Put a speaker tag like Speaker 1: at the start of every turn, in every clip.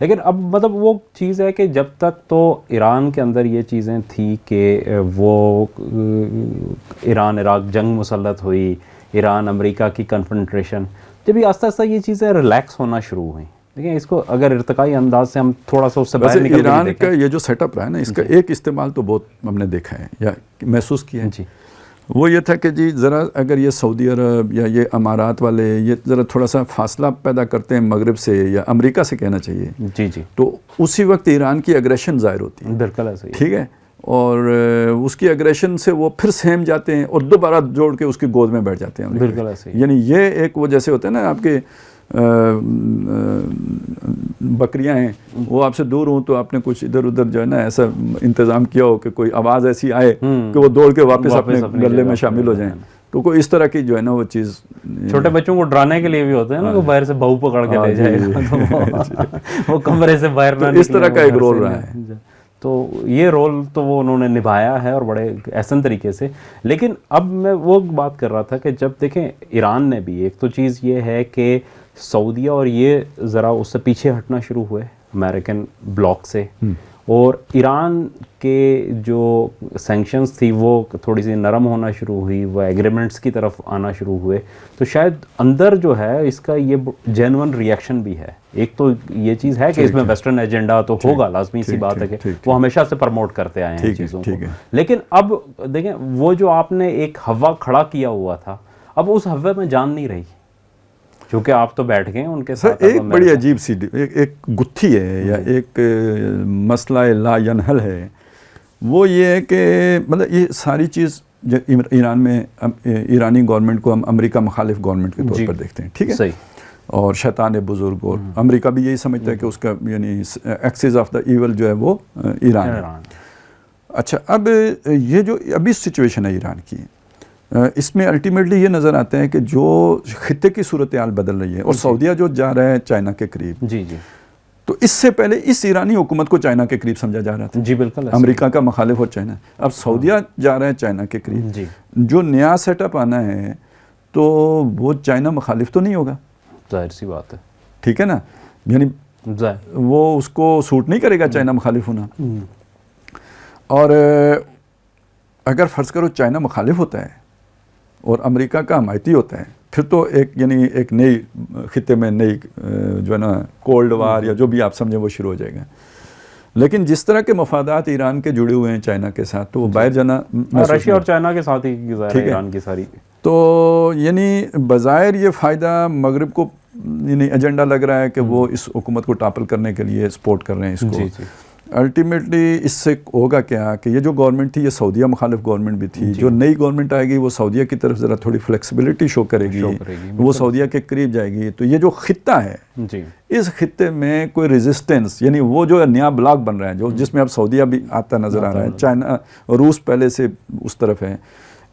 Speaker 1: لیکن اب مطلب وہ چیز ہے کہ جب تک تو ایران کے اندر یہ چیزیں تھی کہ وہ ایران عراق جنگ مسلط ہوئی، ایران امریکہ کی کنفرنٹریشن، جب یہ آہستہ آہستہ یہ چیزیں ریلیکس ہونا شروع ہوئیں، دیکھیں اس کو اگر ارتقائی انداز سے ہم تھوڑا سا اس سے باہر نکل کے
Speaker 2: ایران کا یہ جو سیٹ اپ رہا ہے نا، اس کا ایک استعمال تو بہت ہم نے دیکھا ہے یا محسوس کیا ہے،
Speaker 1: جی
Speaker 2: وہ یہ تھا کہ جی ذرا اگر یہ سعودی عرب یا یہ امارات والے یہ ذرا تھوڑا سا فاصلہ پیدا کرتے ہیں مغرب سے یا امریکہ سے کہنا چاہیے،
Speaker 1: جی جی،
Speaker 2: تو اسی وقت ایران کی اگریشن ظاہر ہوتی ہے،
Speaker 1: بالکل ایسا ہی،
Speaker 2: ٹھیک ہے، اور اس کی اگریشن سے وہ پھر سہم جاتے ہیں اور دوبارہ جوڑ کے اس کی گود میں بیٹھ جاتے ہیں،
Speaker 1: بالکل ایسا ہی،
Speaker 2: یعنی یہ ایک وہ جیسے ہوتے ہیں نا آپ کے بکریاں ہیں، وہ آپ سے دور ہوں تو آپ نے کچھ ادھر ادھر جو ہے نا ایسا انتظام کیا ہو کہ کوئی آواز ایسی آئے کہ وہ دوڑ کے واپس اپنے گلے میں شامل ہو جائیں، تو کوئی اس طرح کی جو ہے نا وہ چیز
Speaker 1: چھوٹے بچوں کو ڈرانے کے لیے بھی ہوتے ہیں نا، وہ باہر سے بہو پکڑ کے لے جائے گا، وہ کمرے سے باہر نہ نکلے،
Speaker 2: اس طرح کا ایک رول رہا ہے،
Speaker 1: تو یہ رول تو وہ انہوں نے نبھایا ہے اور بڑے احسن طریقے سے۔ لیکن اب میں وہ بات کر رہا تھا کہ جب دیکھیں ایران نے بھی ایک تو چیز یہ ہے کہ سعودیہ اور یہ ذرا اس سے پیچھے ہٹنا شروع ہوئے امریکن بلاک سے، اور ایران کے جو سینکشنز تھی وہ تھوڑی سی نرم ہونا شروع ہوئی، وہ ایگریمنٹس کی طرف آنا شروع ہوئے، تو شاید اندر جو ہے اس کا یہ جینون ریئیکشن بھی ہے۔ ایک تو یہ چیز ہے کہ اس میں ویسٹرن ایجنڈا تو ہوگا، لازمی سی بات ہے کہ وہ ہمیشہ سے پروموٹ کرتے آئے ہیں چیزوں کو، لیکن اب دیکھیں وہ جو آپ نے ایک ہوا کھڑا کیا ہوا تھا، اب اس ہوے میں جان نہیں رہی، چونکہ آپ تو بیٹھ گئے ان کے ساتھ۔
Speaker 2: ایک بڑی عجیب سی ایک گتھی ہے یا ایک مسئلہ لا ینحل ہے، وہ یہ ہے کہ مطلب یہ ساری چیز ایران میں ایرانی گورنمنٹ کو ہم امریکہ مخالف گورنمنٹ کے طور پر دیکھتے ہیں، ٹھیک ہے، اور شیطان بزرگ، اور امریکہ بھی یہی سمجھتا ہے کہ اس کا یعنی ایکسس آف دا ایول جو ہے وہ ایران ہے۔ اچھا، اب یہ جو ابھی سچویشن ہے ایران کی، اس میں الٹیمیٹلی یہ نظر آتا ہے کہ جو خطے کی صورتحال بدل رہی ہے، اور سعودیہ جو جا رہا ہے چائنا کے قریب،
Speaker 1: جی جی،
Speaker 2: تو اس سے پہلے اس ایرانی حکومت کو چائنا کے قریب سمجھا جا رہا تھا،
Speaker 1: جی بالکل،
Speaker 2: امریکہ کا مخالف اور چائنا، اب سعودیہ جا رہا ہے چائنا کے قریب،
Speaker 1: جی،
Speaker 2: جو نیا سیٹ اپ آنا ہے تو وہ چائنا مخالف تو نہیں ہوگا،
Speaker 1: ظاہر سی بات ہے،
Speaker 2: ٹھیک ہے نا، یعنی وہ اس کو سوٹ نہیں کرے گا چائنا مخالف ہونا، اور اگر فرض کرو چائنا مخالف ہوتا ہے اور امریکہ کا حمایتی ہوتا ہے، پھر تو ایک یعنی ایک نئی خطے میں نئی جو ہے نا کولڈ وار یا جو بھی آپ سمجھیں وہ شروع ہو جائے گا، لیکن جس طرح کے مفادات ایران کے جڑے ہوئے ہیں چائنا کے ساتھ، تو وہ باہر جانا،
Speaker 1: رشیا اور چائنا کے ساتھ ہی گزارا ہے ایران کی ساری،
Speaker 2: تو یعنی بظاہر یہ فائدہ مغرب کو یعنی ایجنڈا لگ رہا ہے کہ وہ اس حکومت کو ٹاپل کرنے کے لیے سپورٹ کر رہے ہیں اس کو، الٹیمیٹلی اس سے ہوگا کیا کہ یہ جو گورنمنٹ تھی یہ سعودیہ مخالف گورنمنٹ بھی تھی، جو نئی گورنمنٹ آئے گی وہ سعودیہ کی طرف ذرا تھوڑی فلیکسیبلٹی شو کرے گی، وہ سعودیہ کے قریب جائے گی، تو یہ جو خطہ ہے اس خطے میں کوئی ریزسٹنس، یعنی وہ جو نیا بلاک بن رہا ہے جو جس میں اب سعودیہ بھی آتا نظر آ رہا ہے، چائنا روس پہلے سے اس طرف ہے،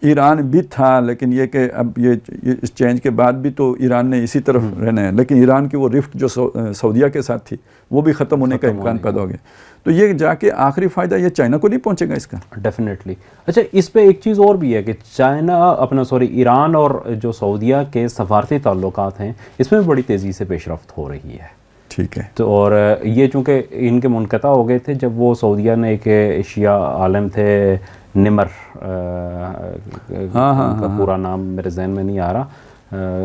Speaker 2: ایران بھی تھا، لیکن یہ کہ اب یہ اس چینج کے بعد بھی تو ایران نے اسی طرف رہنا ہے، لیکن ایران کی وہ رفٹ جو سعودیہ کے ساتھ تھی وہ بھی ختم ہونے کا امکان پیدا ہو گیا، تو یہ جا کے آخری فائدہ یہ چائنا کو نہیں پہنچے گا اس کا،
Speaker 1: ڈیفینیٹلی۔ اچھا، اس پہ ایک چیز اور بھی ہے کہ ایران اور جو سعودیہ کے سفارتی تعلقات ہیں اس میں بڑی تیزی سے پیش رفت ہو رہی ہے،
Speaker 2: ٹھیک ہے،
Speaker 1: تو اور یہ چونکہ ان کے منقطع ہو گئے تھے جب وہ سعودیہ نے ایک ایشیا عالم تھے، نمر کا پورا نام میرے ذہن میں نہیں آ رہا،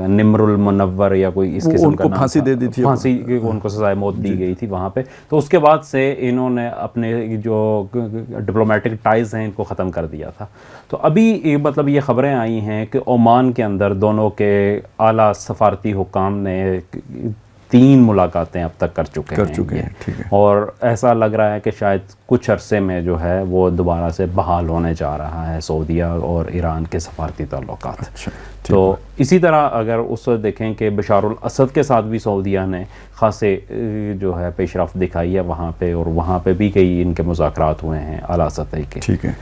Speaker 1: نمر المنور یا کوئی اس قسم کا نام،
Speaker 2: پھانسی دے دی تھی،
Speaker 1: پھانسی ان کو سزائے موت دی گئی تھی وہاں پہ، تو اس کے بعد سے انہوں نے اپنے جو ڈپلومیٹک ٹائز ہیں ان کو ختم کر دیا تھا، تو ابھی مطلب یہ خبریں آئی ہیں کہ عمان کے اندر دونوں کے اعلیٰ سفارتی حکام نے 3 ملاقاتیں اب تک کر چکے ہیں،
Speaker 2: ٹھیک ہے،
Speaker 1: اور ایسا لگ رہا ہے کہ شاید کچھ عرصے میں جو ہے وہ دوبارہ سے بحال ہونے جا رہا ہے سعودیہ اور ایران کے سفارتی تعلقات۔ تو اسی طرح اگر اس وقت دیکھیں کہ بشار الاسد کے ساتھ بھی سعودیہ نے خاصے جو ہے پیش رفت دکھائی ہے وہاں پہ، اور وہاں پہ بھی کئی ان کے مذاکرات ہوئے ہیں اعلیٰ سطح کے،
Speaker 2: ٹھیک ہے۔